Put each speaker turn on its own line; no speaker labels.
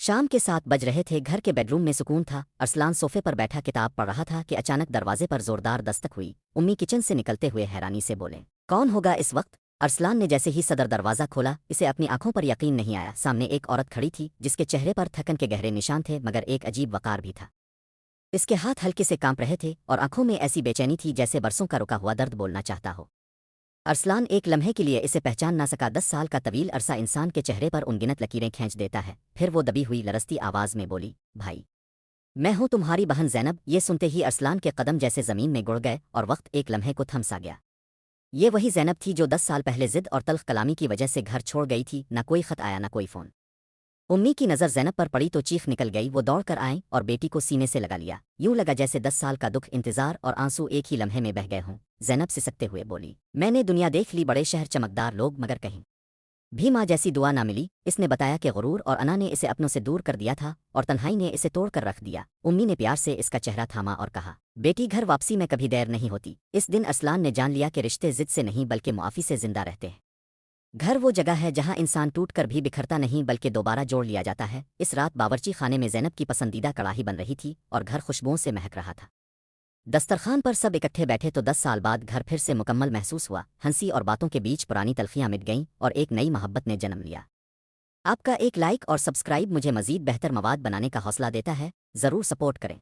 شام کے 7 بج رہے تھے، گھر کے بیڈروم میں سکون تھا۔ ارسلان صوفے پر بیٹھا کتاب پڑھ رہا تھا کہ اچانک دروازے پر زوردار دستک ہوئی۔ امی کچن سے نکلتے ہوئے حیرانی سے بولے، کون ہوگا اس وقت؟ ارسلان نے جیسے ہی صدر دروازہ کھولا، اسے اپنی آنکھوں پر یقین نہیں آیا۔ سامنے ایک عورت کھڑی تھی جس کے چہرے پر تھکن کے گہرے نشان تھے، مگر ایک عجیب وقار بھی تھا۔ اس کے ہاتھ ہلکے سے کانپ رہے تھے اور آنکھوں میں ایسی بے چینی تھی جیسے برسوں کا رکا ہوا درد بولنا چاہتا ہو۔ ارسلان ایک لمحے کے لیے اسے پہچان نہ سکا۔ 10 سال کا طویل عرصہ انسان کے چہرے پر انگنت لکیریں کھینچ دیتا ہے۔ پھر وہ دبی ہوئی لرزتی آواز میں بولی، بھائی، میں ہوں تمہاری بہن زینب۔ یہ سنتے ہی ارسلان کے قدم جیسے زمین میں گڑ گئے اور وقت ایک لمحے کو تھم سا گیا۔ یہ وہی زینب تھی جو 10 سال پہلے ضد اور تلخ کلامی کی وجہ سے گھر چھوڑ گئی تھی۔ نہ کوئی خط آیا، نہ کوئی فون۔ امی کی نظر زینب پر پڑی تو چیخ نکل گئی۔ وہ دوڑ کر آئیں اور بیٹی کو سینے سے لگا لیا۔ یوں لگا جیسے 10 سال کا دکھ، انتظار اور آنسو ایک ہی لمحے میں بہہ گئے ہوں۔ زینب سسکتے ہوئے بولی، میں نے دنیا دیکھ لی، بڑے شہر، چمکدار لوگ، مگر کہیں بھی ماں جیسی دعا نہ ملی۔ اس نے بتایا کہ غرور اور انا نے اسے اپنوں سے دور کر دیا تھا اور تنہائی نے اسے توڑ کر رکھ دیا۔ امی نے پیار سے اس کا چہرہ تھاما اور کہا، بیٹی، گھر واپسی میں کبھی دیر نہیں ہوتی۔ اس دن ارسلان نے جان لیا کہ رشتے ضد سے نہیں بلکہ معافی سے زندہ رہتے ہیں۔ گھر وہ جگہ ہے جہاں انسان ٹوٹ کر بھی بکھرتا نہیں بلکہ دوبارہ جوڑ لیا جاتا ہے۔ اس رات باورچی خانے میں زینب کی پسندیدہ کڑاہی بن رہی تھی اور گھر خوشبوؤں سے مہک رہا تھا۔ دسترخوان پر سب اکٹھے بیٹھے تو 10 سال بعد گھر پھر سے مکمل محسوس ہوا۔ ہنسی اور باتوں کے بیچ پرانی تلخیاں مٹ گئیں اور ایک نئی محبت نے جنم لیا۔ آپ کا ایک لائک اور سبسکرائب مجھے مزید بہتر مواد بنانے کا حوصلہ دیتا ہے، ضرور سپورٹ کریں۔